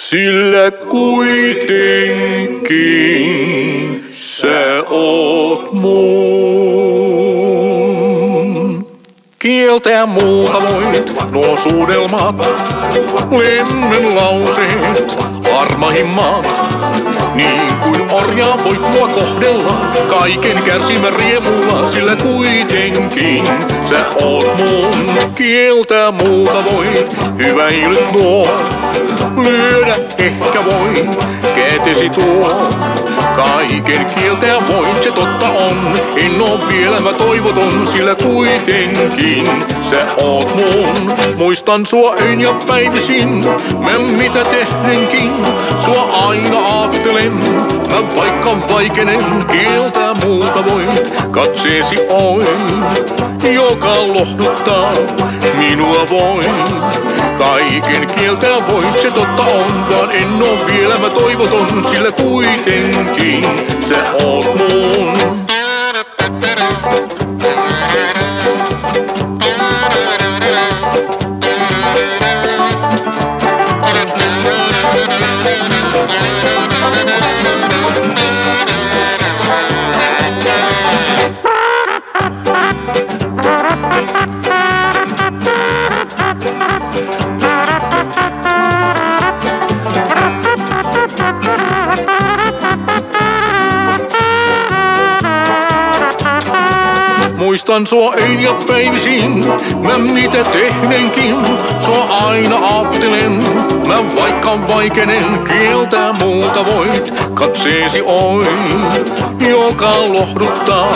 Sillä kuitenkin sä oot mun. Kieltää muuta voit nuo suudelmat, lennen lauseet, armahimmat. Niin kuin orjaa voit mua kohdella, kaiken kärsimä riemulla, sillä kuitenkin sä oot mun. Kieltää muuta voit, hyväilyt nuo, lyödä ehkä voi, kätesi tuo. Kaiken kieltää voit, se totta on, en oo vielä mä toivoton, sillä kuitenkin sä oot mun. Muistan sua öin ja päivisin, mä mitä tehnenkin, sua aina aattelen, mä vaikka vaikenen. Kieltää muuta voit, katseesi oin, joka lohduttaa minua voi. Kaiken kieltää voit, se totta on, vaan en oo vielä mä toivoton, sillä kuitenkin sä oot mun. Muistan sua öin ja päivisin, mä mitä tehnenkin, sua aina aattelen, mä vaikka vaikenen. Kieltää muuta voit, katseesi oin, joka lohduttaa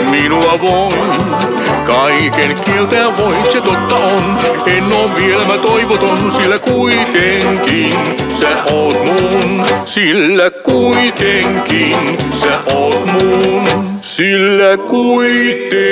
minua voi. Kaiken kieltää voit, se totta on, en oo vielä mä toivoton, sillä kuitenkin sä oot mun. Sillä kuitenkin sä oot mun. Sillä kuitenkin